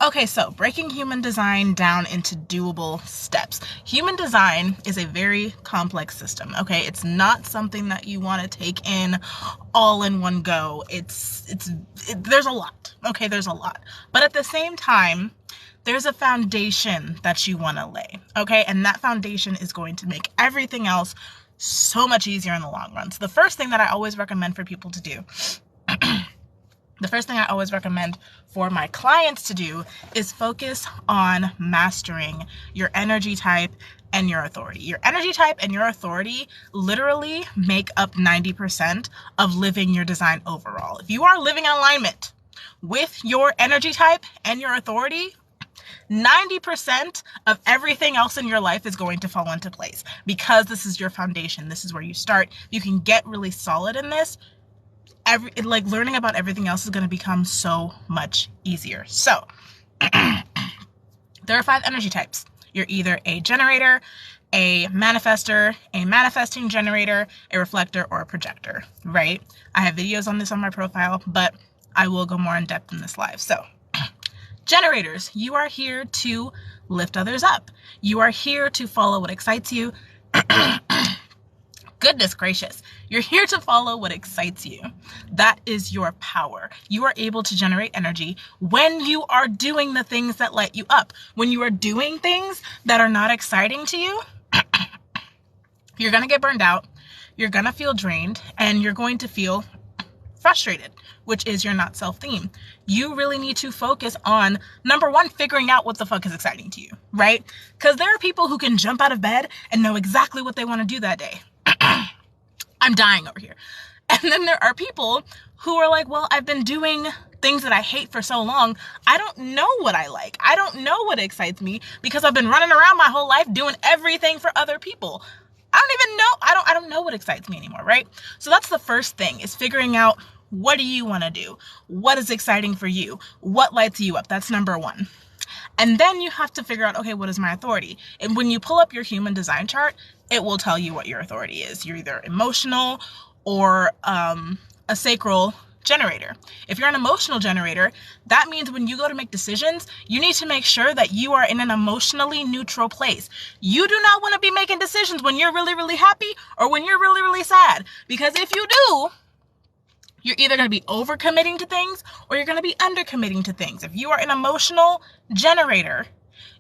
Okay, so breaking human design down into doable steps. Human design is a very complex system, okay? It's not something that you want to take in all in one go. There's a lot, okay? There's a lot. But at the same time, there's a foundation that you want to lay, okay? And that foundation is going to make everything else so much easier in the long run. So the first thing that I always recommend for people to do the first thing I always recommend for my clients to do is focus on mastering your energy type and your authority. Your energy type and your authority literally make up 90% of living your design overall. If you are living in alignment with your energy type and your authority, 90% of everything else in your life is going to fall into place because this is your foundation. This is where you start. You can get really solid in this. Learning about everything else is going to become so much easier. So there are 5 energy types. You're either a generator, a manifestor, a manifesting generator, a reflector, or a projector, right? I have videos on this on my profile, but I will go more in depth in this live. So generators, you are here to lift others up. You are here to follow what excites you. Goodness gracious, you're here to follow what excites you. That is your power. You are able to generate energy when you are doing the things that light you up. When you are doing things that are not exciting to you, you're going to get burned out, you're going to feel drained, and you're going to feel frustrated, which is your not self theme. You really need to focus on, number one, figuring out what the fuck is exciting to you, right? Because there are people who can jump out of bed and know exactly what they want to do that day. I'm dying over here. And then there are people who are like, well, I've been doing things that I hate for so long. I don't know what I like. I don't know what excites me because I've been running around my whole life doing everything for other people. I don't even know. I don't know what excites me anymore, right? So that's the first thing, is figuring out, what do you want to do? What is exciting for you? What lights you up? That's number one. And then you have to figure out, okay, what is my authority? And when you pull up your human design chart, it will tell you what your authority is. You're either emotional or a sacral generator. If you're an emotional generator, that means when you go to make decisions, you need to make sure that you are in an emotionally neutral place. You do not want to be making decisions when you're really, really happy or when you're really, really sad. Because if you do, you're either going to be overcommitting to things or you're going to be undercommitting to things. If you are an emotional generator,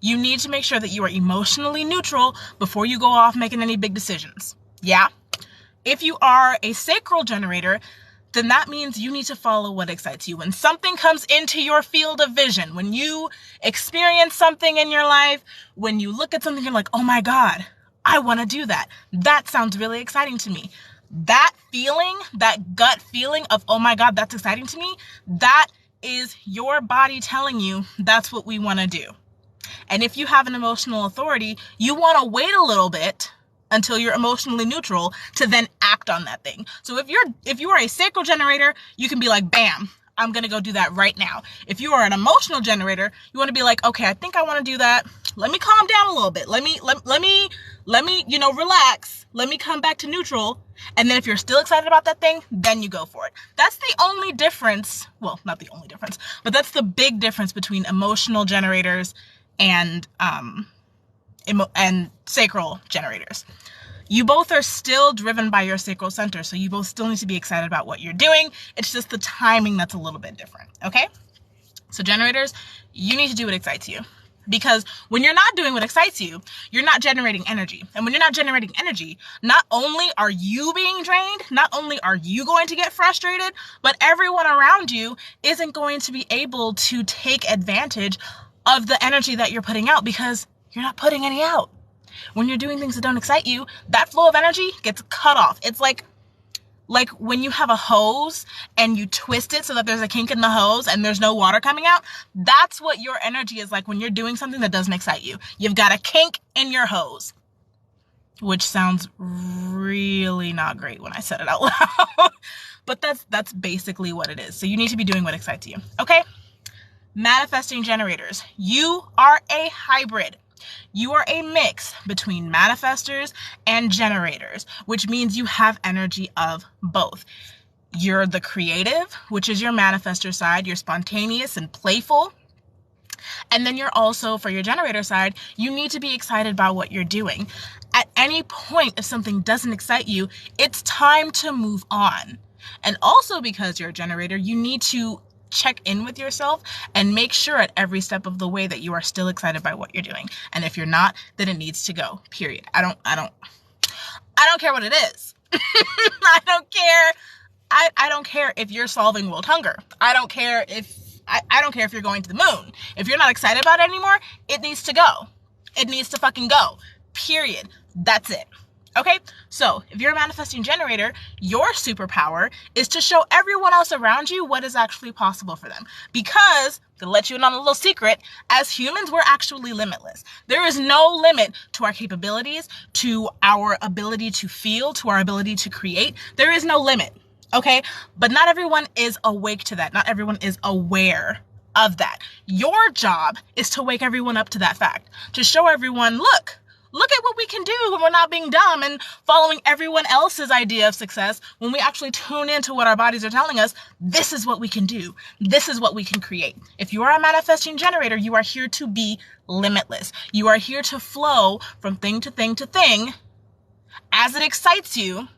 you need to make sure that you are emotionally neutral before you go off making any big decisions. Yeah? If you are a sacral generator, then that means you need to follow what excites you. When something comes into your field of vision, when you experience something in your life, when you look at something, you're like, oh my God, I want to do that. That sounds really exciting to me. That feeling, that gut feeling of, oh my God, that's exciting to me, that is your body telling you that's what we want to do. And if you have an emotional authority, you want to wait a little bit until you're emotionally neutral to then act on that thing. So if you are a sacral generator, you can be like, bam, I'm going to go do that right now. If you are an emotional generator, you want to be like, okay, I think I want to do that. Let me calm down a little bit. Let me, relax. Let me come back to neutral. And then if you're still excited about that thing, then you go for it. That's the only difference. Well, not the only difference, but that's the big difference between emotional generators and sacral generators. You both are still driven by your sacral center, so you both still need to be excited about what you're doing. It's just the timing that's a little bit different, okay? So generators, you need to do what excites you. Because when you're not doing what excites you, you're not generating energy. And when you're not generating energy, not only are you being drained, not only are you going to get frustrated, but everyone around you isn't going to be able to take advantage of the energy that you're putting out because you're not putting any out. When you're doing things that don't excite you, that flow of energy gets cut off. It's like when you have a hose and you twist it so that there's a kink in the hose and there's no water coming out. That's what your energy is like when you're doing something that doesn't excite you. You've got a kink in your hose, which sounds really not great when I said it out loud. But that's basically what it is. So you need to be doing what excites you. Okay? Manifesting generators. You are a hybrid. You are a mix between manifestors and generators, which means you have energy of both. You're the creative, which is your manifestor side. You're spontaneous and playful. And then you're also, for your generator side, you need to be excited about what you're doing. At any point, if something doesn't excite you, it's time to move on. And also, because you're a generator, you need to check in with yourself and make sure at every step of the way that you are still excited by what you're doing. And if you're not, then it needs to go, period. I don't care what it is. I don't care. I don't care if you're solving world hunger. I don't care if you're going to the moon. If you're not excited about it anymore, it needs to go. It needs to fucking go. Period. That's it. Okay? So, if you're a manifesting generator, your superpower is to show everyone else around you what is actually possible for them. Because, to let you in on a little secret, as humans, we're actually limitless. There is no limit to our capabilities, to our ability to feel, to our ability to create. There is no limit. Okay? But not everyone is awake to that. Not everyone is aware of that. Your job is to wake everyone up to that fact. To show everyone, look at what we can do when we're not being dumb and following everyone else's idea of success. When we actually tune into what our bodies are telling us, this is what we can do. This is what we can create. If you are a manifesting generator, you are here to be limitless. You are here to flow from thing to thing to thing as it excites you,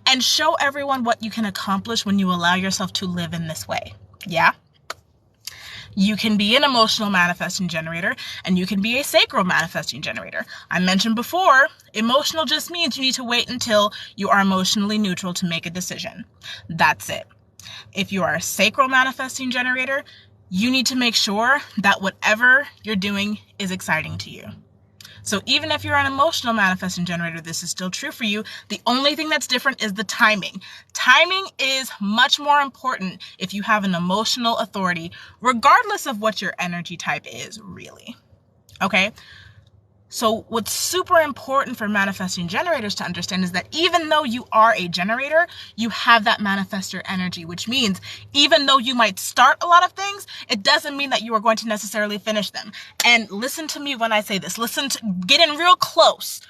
and show everyone what you can accomplish when you allow yourself to live in this way. Yeah? You can be an emotional manifesting generator, and you can be a sacral manifesting generator. I mentioned before, emotional just means you need to wait until you are emotionally neutral to make a decision. That's it. If you are a sacral manifesting generator, you need to make sure that whatever you're doing is exciting to you. So even if you're an emotional manifesting generator, this is still true for you. The only thing that's different is the timing. Timing is much more important if you have an emotional authority, regardless of what your energy type is, really. Okay? So what's super important for manifesting generators to understand is that even though you are a generator, you have that manifestor energy, which means even though you might start a lot of things, it doesn't mean that you are going to necessarily finish them. And listen to me when I say this. Get in real close.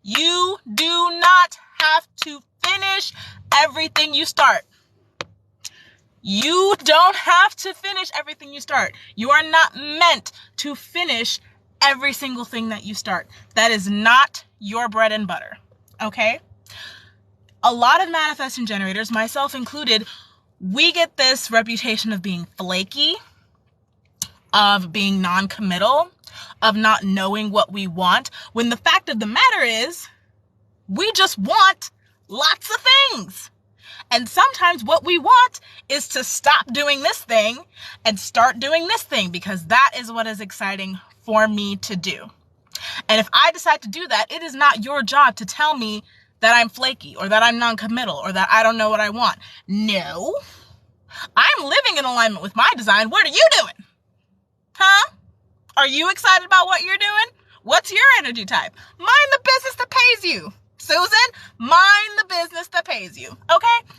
You do not have to finish everything you start. You don't have to finish everything you start. You are not meant to finish every single thing that you start. That is not your bread and butter. Okay? A lot of manifesting generators, myself included, we get this reputation of being flaky, of being non-committal, of not knowing what we want, when the fact of the matter is, we just want lots of things. And sometimes what we want is to stop doing this thing and start doing this thing, because that is what is exciting for me to do. And if I decide to do that, it is not your job to tell me that I'm flaky or that I'm non-committal or that I don't know what I want. No, I'm living in alignment with my design. What are you doing? Huh? Are you excited about what you're doing? What's your energy type? Mind the business that pays you. Susan, mind the business that pays you. Okay?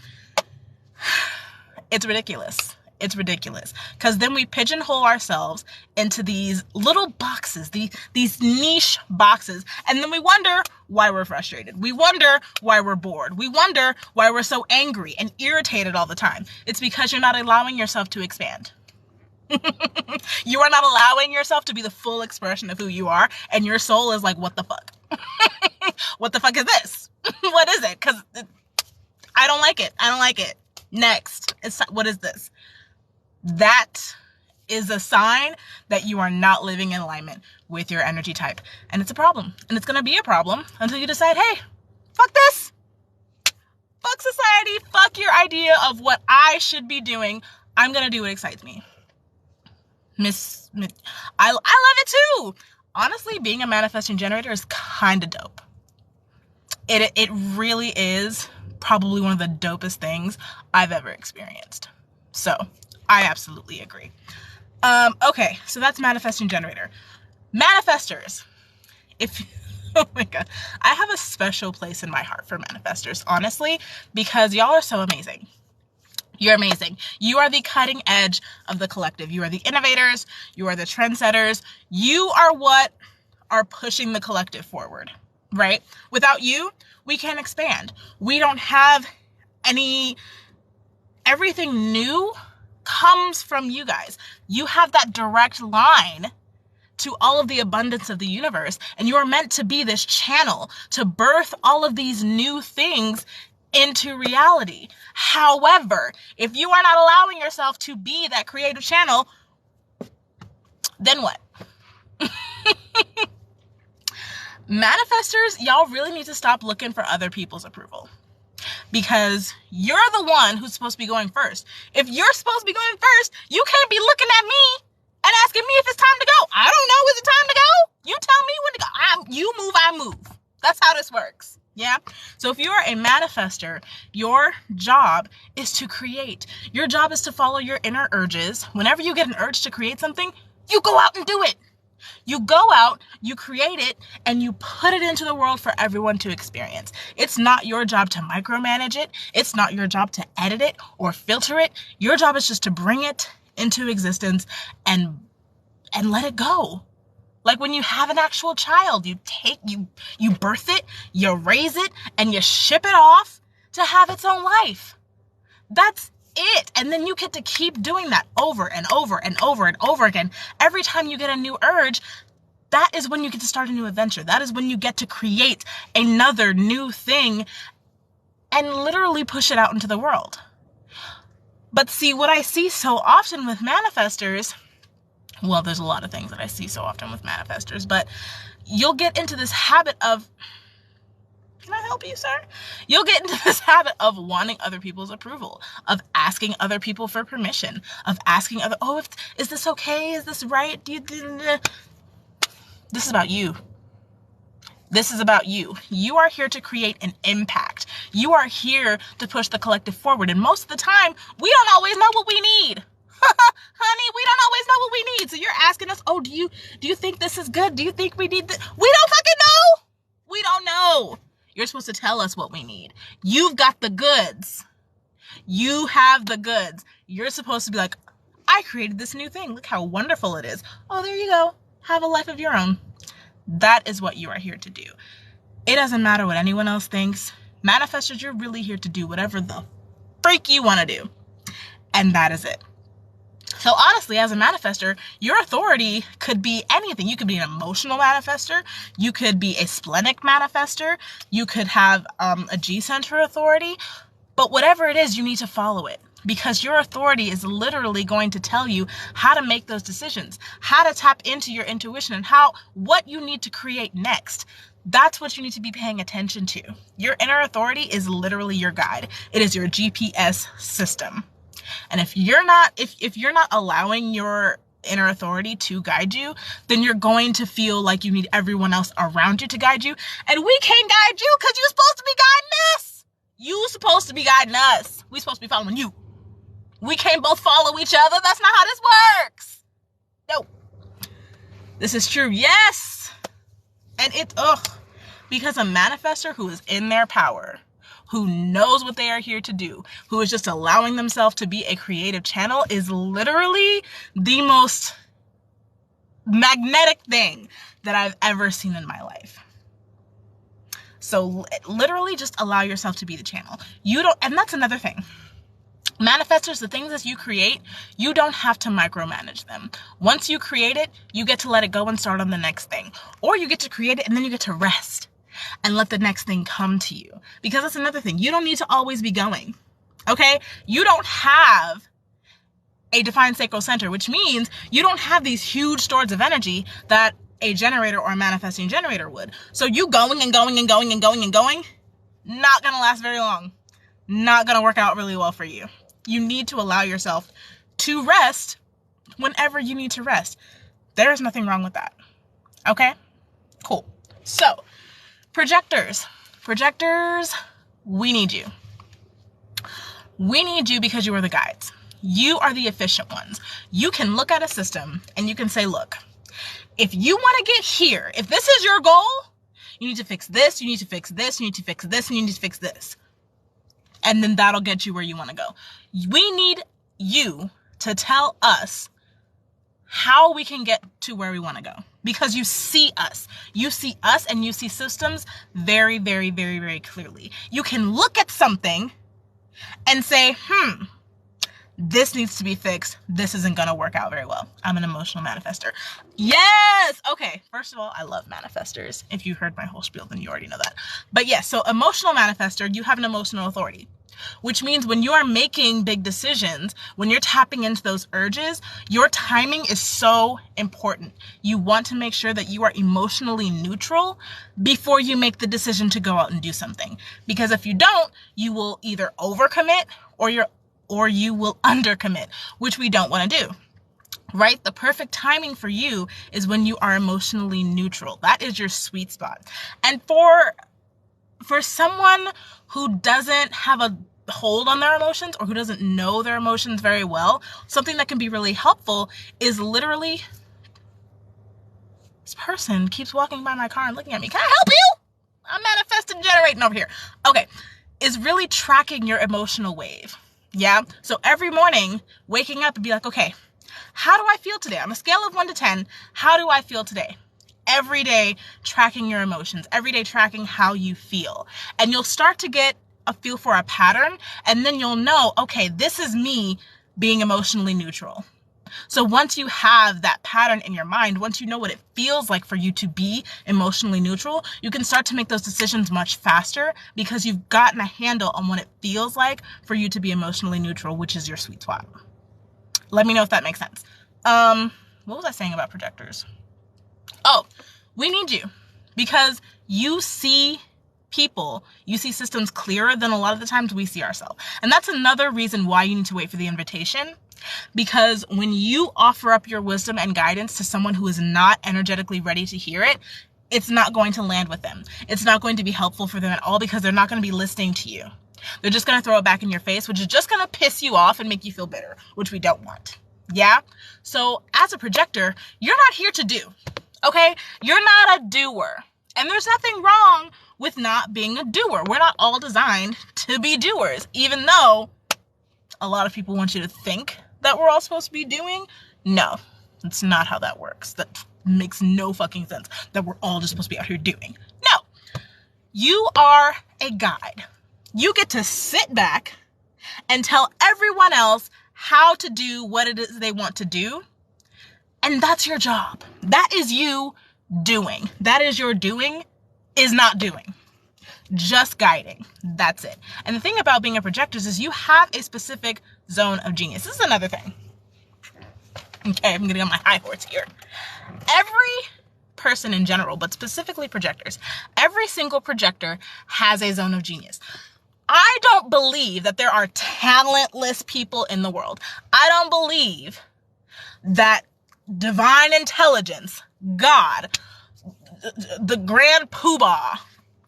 It's ridiculous. It's ridiculous. Because then we pigeonhole ourselves into these little boxes, these niche boxes. And then we wonder why we're frustrated. We wonder why we're bored. We wonder why we're so angry and irritated all the time. It's because you're not allowing yourself to expand. You are not allowing yourself to be the full expression of who you are. And your soul is like, what the fuck? What the fuck is this? What is it? Because I don't like it. I don't like it. Next. What is this? That is a sign that you are not living in alignment with your energy type. And it's a problem. And it's going to be a problem until you decide, hey, fuck this. Fuck society. Fuck your idea of what I should be doing. I'm going to do what excites me. I love it too. Honestly, being a manifesting generator is kind of dope. It really is probably one of the dopest things I've ever experienced. So I absolutely agree. Okay, so that's manifesting generator. Manifestors. Oh my God. I have a special place in my heart for manifestors, honestly, because y'all are so amazing. You're amazing. You are the cutting edge of the collective. You are the innovators. You are the trendsetters. You are what are pushing the collective forward, right? Without you, we can't expand. We don't have everything new comes from you guys. You have that direct line to all of the abundance of the universe, and you are meant to be this channel to birth all of these new things into reality. However, if you are not allowing yourself to be that creative channel, then what? Manifestors, y'all really need to stop looking for other people's approval, because you're the one who's supposed to be going first. If you're supposed to be going first, you can't be looking at me and asking me if it's time to go. I don't know. Is it time to go? You tell me when to go. You move, I move. That's how this works. Yeah. So if you're a manifestor, your job is to create. Your job is to follow your inner urges. Whenever you get an urge to create something, you go out and do it. You go out, you create it, and you put it into the world for everyone to experience. It's not your job to micromanage it. It's not your job to edit it or filter it. Your job is just to bring it into existence and let it go. Like when you have an actual child, you birth it, you raise it, and you ship it off to have its own life. That's it. And then you get to keep doing that over and over and over and over again. Every time you get a new urge, that is when you get to start a new adventure. That is when you get to create another new thing and literally push it out into the world. But see, what I see so often with manifestors, well, there's a lot of things that I see so often with manifestors, but you'll get into this habit of, can I help you, sir? You'll get into this habit of wanting other people's approval, of asking other people for permission, of asking is this okay? Is this right? This is about you. This is about you. You are here to create an impact. You are here to push the collective forward. And most of the time, we don't always know what we need. Honey, we don't always know what we need. So you're asking us, do you think this is good? Do you think we need this? We don't fucking know. We don't know. You're supposed to tell us what we need. You've got the goods. You have the goods. You're supposed to be like, I created this new thing. Look how wonderful it is. Oh, there you go. Have a life of your own. That is what you are here to do. It doesn't matter what anyone else thinks. Manifestors, you're really here to do whatever the freak you want to do. And that is it. So honestly, as a manifestor, your authority could be anything. You could be an emotional manifestor. You could be a splenic manifestor. You could have a G-center authority. But whatever it is, you need to follow it. Because your authority is literally going to tell you how to make those decisions, how to tap into your intuition, and what you need to create next. That's what you need to be paying attention to. Your inner authority is literally your guide. It is your GPS system. And if you're not allowing your inner authority to guide you, then you're going to feel like you need everyone else around you to guide you. And we can't guide you because you're supposed to be guiding us. You're supposed to be guiding us. We're supposed to be following you. We can't both follow each other. That's not how this works. No. This is true. Yes. And because a manifestor who is in their power, who knows what they are here to do, who is just allowing themselves to be a creative channel, is literally the most magnetic thing that I've ever seen in my life. So literally just allow yourself to be the channel. And that's another thing. Manifestors, the things that you create, you don't have to micromanage them. Once you create it, you get to let it go and start on the next thing. Or you get to create it and then you get to rest and let the next thing come to you. Because that's another thing. You don't need to always be going. Okay? You don't have a defined sacral center, which means you don't have these huge stores of energy that a generator or a manifesting generator would. So you going and going and going and going and going, not going to last very long. Not going to work out really well for you. You need to allow yourself to rest whenever you need to rest. There is nothing wrong with that. Okay? Cool. So, projectors. Projectors, we need you. We need you because you are the guides. You are the efficient ones. You can look at a system and you can say, look, if you want to get here, if this is your goal, you need to fix this, you need to fix this, you need to fix this, and you need to fix this. And then that'll get you where you want to go. We need you to tell us how we can get to where we want to go. Because you see us. You see us and you see systems very, very, very, very clearly. You can look at something and say, this needs to be fixed. This isn't going to work out very well. I'm an emotional manifester. Yes. Okay. First of all, I love manifestors. If you heard my whole spiel, then you already know that. But yes, so emotional manifester, you have an emotional authority, which means when you are making big decisions, when you're tapping into those urges, your timing is so important. You want to make sure that you are emotionally neutral before you make the decision to go out and do something. Because if you don't, you will either overcommit or you will undercommit, which we don't want to do, right? The perfect timing for you is when you are emotionally neutral. That is your sweet spot. And for someone who doesn't have a hold on their emotions or who doesn't know their emotions very well, something that can be really helpful is literally, this person keeps walking by my car and looking at me. Can I help you? I'm manifesting generating over here. Okay. Is really tracking your emotional wave. Yeah. So every morning waking up and be like, okay, how do I feel today? On a scale of 1 to 10, how do I feel today? Every day tracking your emotions, every day tracking how you feel. And you'll start to get a feel for a pattern. And then you'll know, okay, this is me being emotionally neutral. So once you have that pattern in your mind, once you know what it feels like for you to be emotionally neutral, you can start to make those decisions much faster because you've gotten a handle on what it feels like for you to be emotionally neutral, which is your sweet spot. Let me know if that makes sense. What was I saying about projectors? Oh, we need you because you see people, you see systems clearer than a lot of the times we see ourselves. And that's another reason why you need to wait for the invitation. Because when you offer up your wisdom and guidance to someone who is not energetically ready to hear it, it's not going to land with them. It's not going to be helpful for them at all because they're not going to be listening to you. They're just going to throw it back in your face, which is just going to piss you off and make you feel bitter, which we don't want. Yeah? So as a projector, you're not here to do. Okay? You're not a doer. And there's nothing wrong with not being a doer. We're not all designed to be doers, even though a lot of people want you to think that we're all supposed to be doing. No, that's not how that works. That makes no fucking sense that we're all just supposed to be out here doing. No, you are a guide. You get to sit back and tell everyone else how to do what it is they want to do. And that's your job. That is you doing. That is your doing is not doing. Just guiding. That's it. And the thing about being a projector is you have a specific zone of genius. This is another thing. Okay, I'm getting on my high horse here. Every person in general, but specifically projectors, every single projector has a zone of genius. I don't believe that there are talentless people in the world. I don't believe that divine intelligence, God, the grand poobah,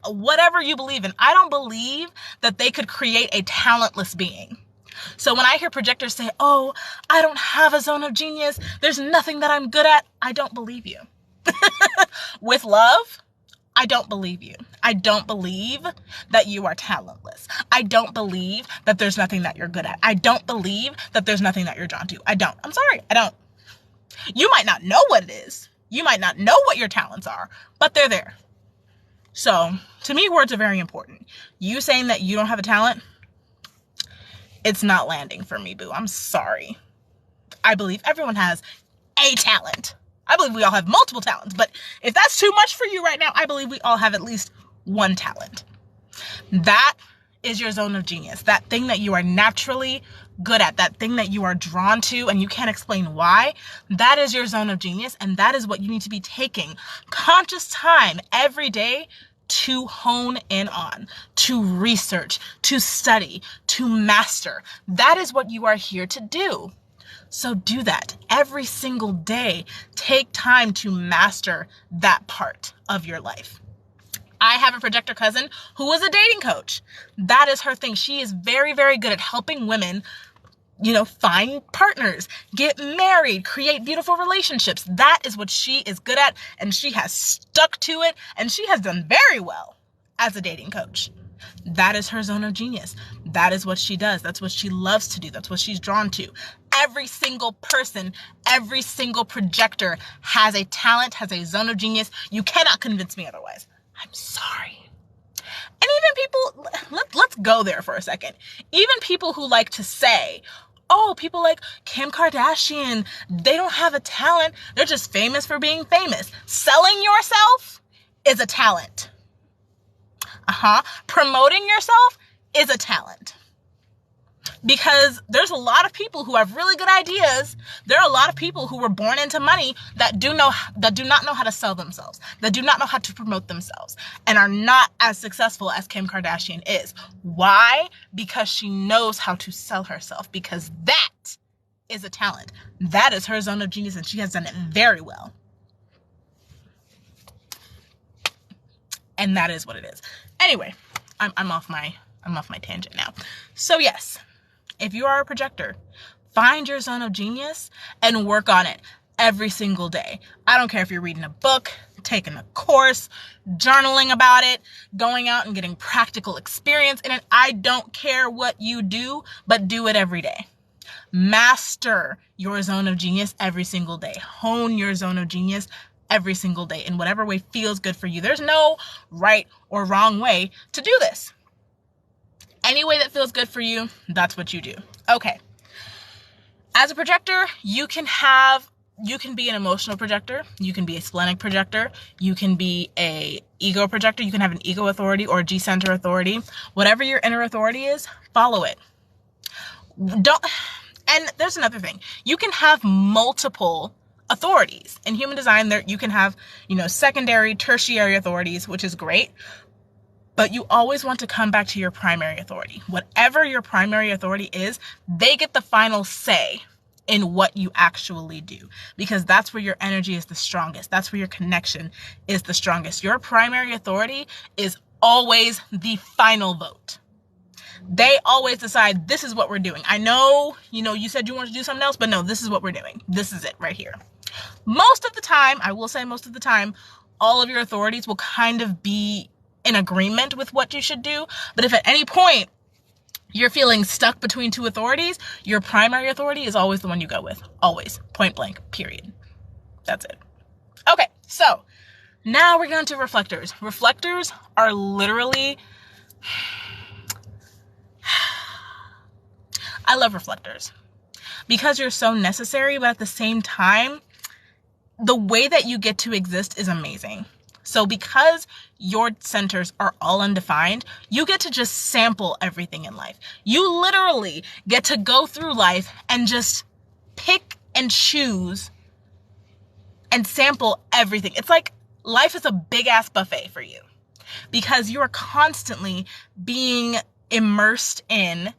whatever you believe in, I don't believe that they could create a talentless being. So when I hear projectors say, oh, I don't have a zone of genius, there's nothing that I'm good at, I don't believe you. With love, I don't believe you. I don't believe that you are talentless. I don't believe that there's nothing that you're good at. I don't believe that there's nothing that you're drawn to. I don't. I'm sorry. I don't. You might not know what it is. You might not know what your talents are, but they're there. So, to me, words are very important. You saying that you don't have a talent, it's not landing for me, boo. I'm sorry. I believe everyone has a talent. I believe we all have multiple talents, but if that's too much for you right now, I believe we all have at least one talent. That is your zone of genius. That thing that you are naturally good at, that thing that you are drawn to and you can't explain why, that is your zone of genius. And that is what you need to be taking conscious time every day to hone in on, to research, to study, to master. That is what you are here to do. So do that every single day. Take time to master that part of your life. I have a projector cousin who is a dating coach. That is her thing. She is very, very good at helping women, find partners, get married, create beautiful relationships. That is what she is good at, and she has stuck to it, and she has done very well as a dating coach. That is her zone of genius. That is what she does. That's what she loves to do. That's what she's drawn to. Every single person, every single projector has a talent, has a zone of genius. You cannot convince me otherwise. I'm sorry. And even people, let's go there for a second. Even people who like to say, oh, people like Kim Kardashian, they don't have a talent. They're just famous for being famous. Selling yourself is a talent. Promoting yourself is a talent. Because there's a lot of people who have really good ideas. There are a lot of people who were born into money that do not know how to sell themselves, that do not know how to promote themselves, and are not as successful as Kim Kardashian is. Why? Because she knows how to sell herself, because that is a talent. That is her zone of genius, and she has done it very well. And that is what it is. Anyway, I'm off my tangent now. So yes, if you are a projector, find your zone of genius and work on it every single day. I don't care if you're reading a book, taking a course, journaling about it, going out and getting practical experience in it. I don't care what you do, but do it every day. Master your zone of genius every single day. Hone your zone of genius every single day in whatever way feels good for you. There's no right or wrong way to do this. Any way that feels good for you, that's what you do. Okay. As a projector, you can be an emotional projector. You can be a splenic projector. You can be a ego projector. You can have an ego authority or a G-center authority. Whatever your inner authority is, follow it. And there's another thing. You can have multiple authorities. In human design, you can have, secondary, tertiary authorities, which is great. But you always want to come back to your primary authority. Whatever your primary authority is, they get the final say in what you actually do, because that's where your energy is the strongest. That's where your connection is the strongest. Your primary authority is always the final vote. They always decide, this is what we're doing. I know, you said you wanted to do something else, but no, this is what we're doing. This is it right here. Most of the time, I will say most of the time, all of your authorities will kind of be in agreement with what you should do. But if at any point you're feeling stuck between two authorities, your primary authority is always the one you go with. Always. Point blank. Period. That's it. Okay. So now we're going to reflectors. Reflectors are literally, I love reflectors because you're so necessary, but at the same time, the way that you get to exist is amazing. So because your centers are all undefined, you get to just sample everything in life. You literally get to go through life and just pick and choose and sample everything. It's like life is a big ass buffet for you because you are constantly being immersed in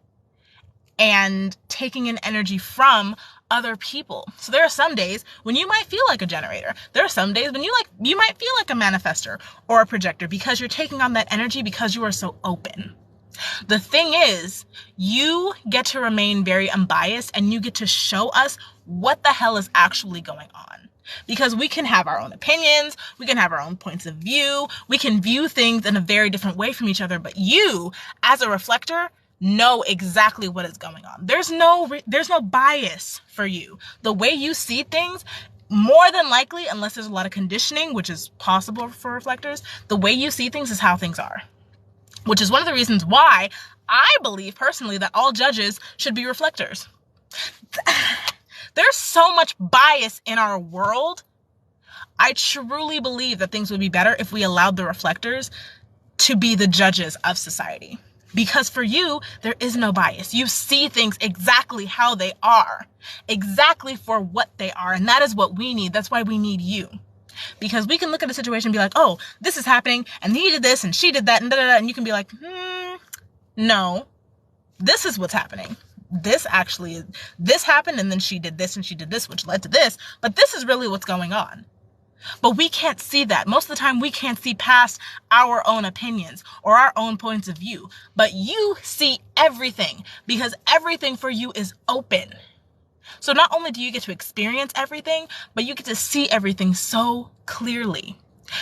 and taking in energy from other people. So there are some days when you might feel like a generator. There are some days when you might feel like a manifestor or a projector because you're taking on that energy because you are so open. The thing is, you get to remain very unbiased and you get to show us what the hell is actually going on. Because we can have our own opinions, we can have our own points of view, we can view things in a very different way from each other, but you, as a reflector, know exactly what is going on. There's no bias for you. The way you see things, more than likely, unless there's a lot of conditioning, which is possible for reflectors, the way you see things is how things are. Which is one of the reasons why I believe personally that all judges should be reflectors. There's so much bias in our world. I truly believe that things would be better if we allowed the reflectors to be the judges of society. Because for you, there is no bias. You see things exactly how they are, exactly for what they are. And that is what we need. That's why we need you. Because we can look at a situation and be like, oh, this is happening, and he did this, and she did that, and da-da-da, and you can be like, no, this is what's happening. This happened, and then she did this, and she did this, which led to this, but this is really what's going on. But we can't see that. Most of the time, we can't see past our own opinions or our own points of view. But you see everything because everything for you is open. So not only do you get to experience everything, but you get to see everything so clearly.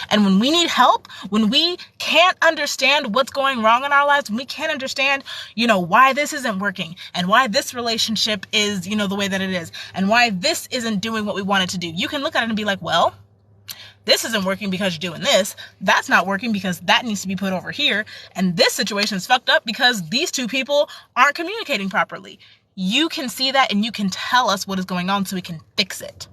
And when we need help, when we can't understand what's going wrong in our lives, when we can't understand, why this isn't working and why this relationship is, the way that it is and why this isn't doing what we want it to do, you can look at it and be like, well, this isn't working because you're doing this. That's not working because that needs to be put over here. And this situation is fucked up because these two people aren't communicating properly. you can see that and you can tell us what is going on so we can fix it.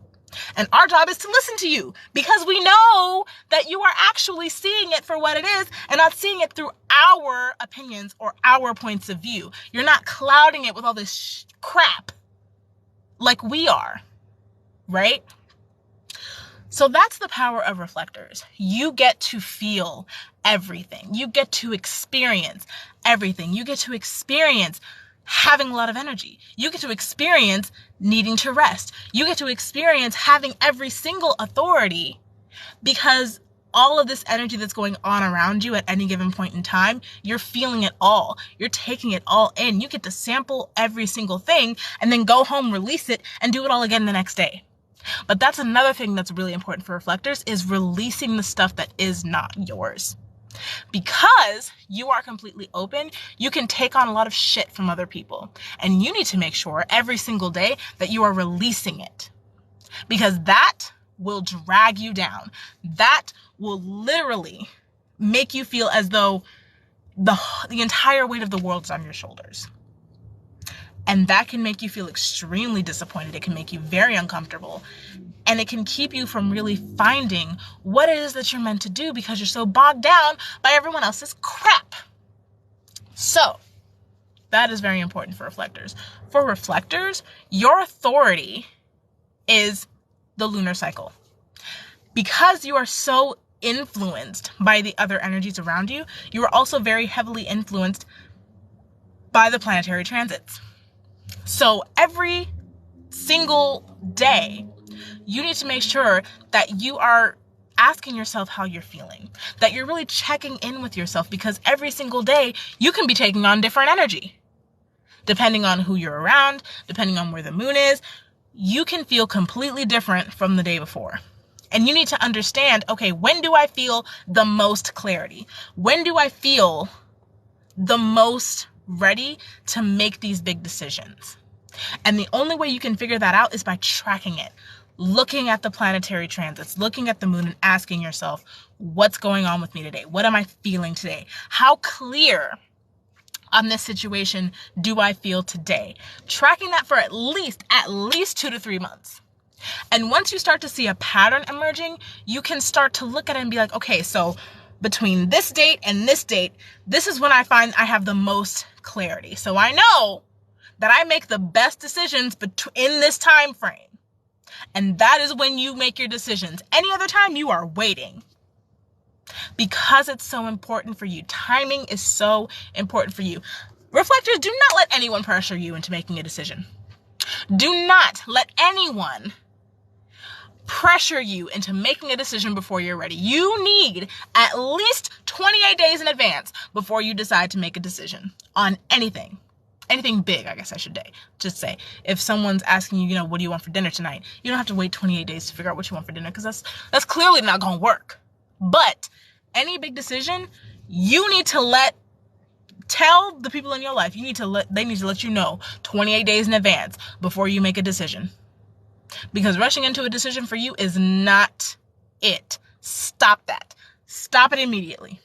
And our job is to listen to you because we know that you are actually seeing it for what it is and not seeing it through our opinions or our points of view. You're not clouding it with all this crap like we are, right? So that's the power of reflectors. You get to feel everything. You get to experience everything. You get to experience having a lot of energy. You get to experience needing to rest. You get to experience having every single authority because all of this energy that's going on around you at any given point in time, you're feeling it all. You're taking it all in. You get to sample every single thing and then go home, release it, and do it all again the next day. But that's another thing that's really important for reflectors is releasing the stuff that is not yours. Because you are completely open, you can take on a lot of shit from other people. And you need to make sure every single day that you are releasing it. Because that will drag you down. That will literally make you feel as though the entire weight of the world is on your shoulders. And that can make you feel extremely disappointed. It can make you very uncomfortable. And it can keep you from really finding what it is that you're meant to do because you're so bogged down by everyone else's crap. So that is very important for reflectors. For reflectors, your authority is the lunar cycle. Because you are so influenced by the other energies around you, you are also very heavily influenced by the planetary transits. So every single day, you need to make sure that you are asking yourself how you're feeling, that you're really checking in with yourself because every single day you can be taking on different energy. Depending on who you're around, depending on where the moon is, you can feel completely different from the day before. And you need to understand, okay, when do I feel the most clarity? When do I feel the most ready to make these big decisions? And the only way you can figure that out is by tracking it, looking at the planetary transits, looking at the moon and asking yourself, what's going on with me today? What am I feeling today? How clear on this situation do I feel today? Tracking that for at least 2 to 3 months. And once you start to see a pattern emerging, you can start to look at it and be like, okay, so between this date and this date, this is when I find I have the most clarity. So I know that I make the best decisions in this time frame. And that is when you make your decisions. Any other time, you are waiting. Because it's so important for you. Timing is so important for you. Reflectors, do not let anyone pressure you into making a decision. Do not let anyone pressure you into making a decision before you're ready. You need at least 28 days in advance before you decide to make a decision on anything. Anything big, I guess I should just say. If someone's asking you, what do you want for dinner tonight? You don't have to wait 28 days to figure out what you want for dinner because that's clearly not going to work. But any big decision, you need to tell the people in your life, they need to let you know 28 days in advance before you make a decision. Because rushing into a decision for you is not it. Stop that. Stop it immediately.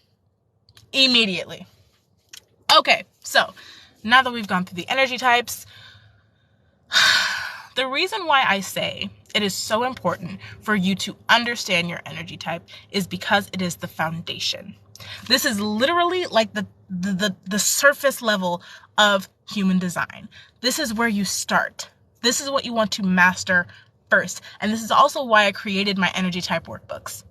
Immediately. Okay, so now that we've gone through the energy types, the reason why I say it is so important for you to understand your energy type is because it is the foundation. This is literally like the surface level of human design. This is where you start. This is what you want to master first. And this is also why I created my energy type workbooks,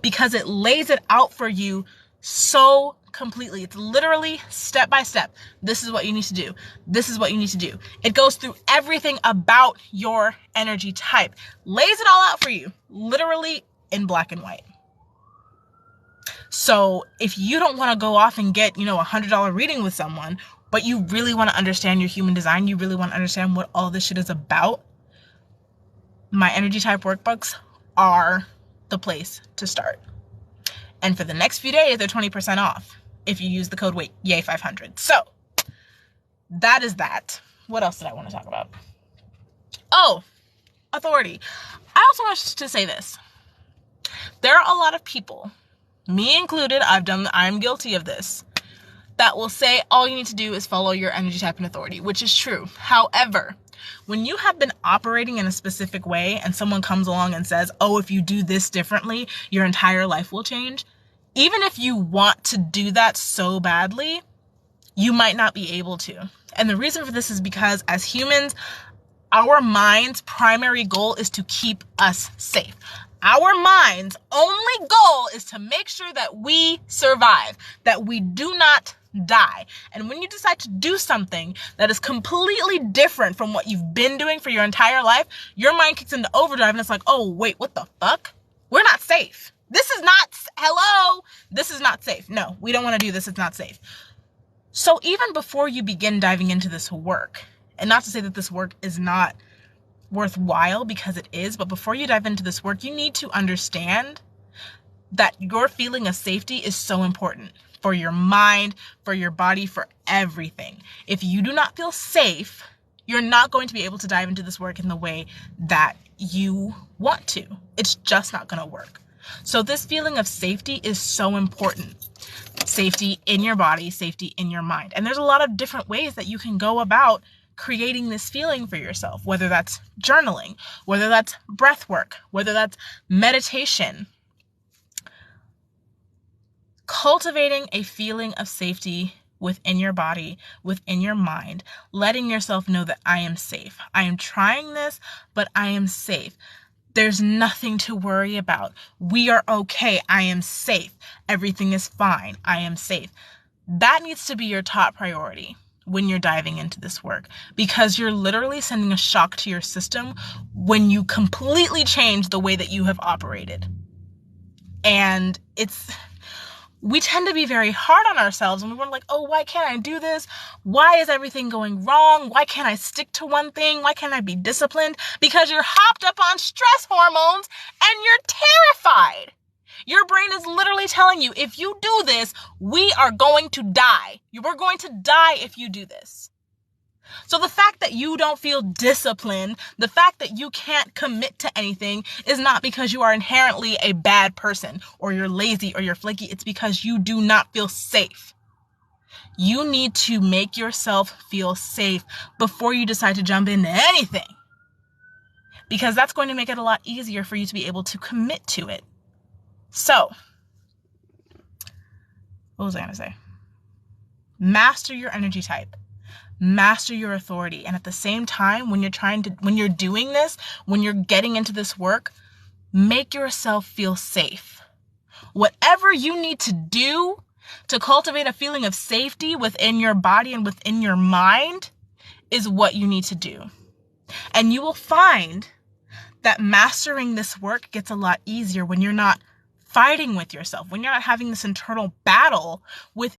because it lays it out for you so completely. It's literally step by step. This is what you need to do. This is what you need to do. It goes through everything about your energy type, lays it all out for you, literally in black and white. So if you don't want to go off and get, $100 reading with someone, but you really want to understand your human design, you really want to understand what all this shit is about, my energy type workbooks are the place to start. And for the next few days, they're 20% off if you use the code YAY500. So that is that. What else did I want to talk about? Oh, authority. I also want to say this. There are a lot of people, me included, I'm guilty of this, that will say all you need to do is follow your energy type and authority, which is true. However, when you have been operating in a specific way and someone comes along and says, oh, if you do this differently, your entire life will change, even if you want to do that so badly, you might not be able to. And the reason for this is because as humans, our mind's primary goal is to keep us safe. Our mind's only goal is to make sure that we survive, that we do not die. And when you decide to do something that is completely different from what you've been doing for your entire life, your mind kicks into overdrive and it's like, oh, wait, what the fuck? We're not safe. This is not safe. No, we don't want to do this. It's not safe. So even before you begin diving into this work, and not to say that this work is not worthwhile, because it is, but before you dive into this work, you need to understand that your feeling of safety is so important for your mind, for your body, for everything. If you do not feel safe, you're not going to be able to dive into this work in the way that you want to. It's just not going to work. So this feeling of safety is so important. Safety in your body, safety in your mind. And there's a lot of different ways that you can go about creating this feeling for yourself, whether that's journaling, whether that's breath work, whether that's meditation. Cultivating a feeling of safety within your body, within your mind, letting yourself know that I am safe. I am trying this, but I am safe. There's nothing to worry about. We are okay. I am safe. Everything is fine. I am safe. That needs to be your top priority when you're diving into this work, because you're literally sending a shock to your system when you completely change the way that you have operated. And we tend to be very hard on ourselves, and we're like, oh, why can't I do this? Why is everything going wrong? Why can't I stick to one thing? Why can't I be disciplined? Because you're hopped up on stress hormones and you're terrified. Your brain is literally telling you, if you do this, we are going to die. We're going to die if you do this. So the fact that you don't feel disciplined, the fact that you can't commit to anything is not because you are inherently a bad person or you're lazy or you're flaky. It's because you do not feel safe. You need to make yourself feel safe before you decide to jump into anything, because that's going to make it a lot easier for you to be able to commit to it. So, what was I going to say? Master your energy type. Master your authority. And at the same time, when you're doing this, when you're getting into this work, make yourself feel safe. Whatever you need to do to cultivate a feeling of safety within your body and within your mind is what you need to do. And you will find that mastering this work gets a lot easier when you're not fighting with yourself, when you're not having this internal battle with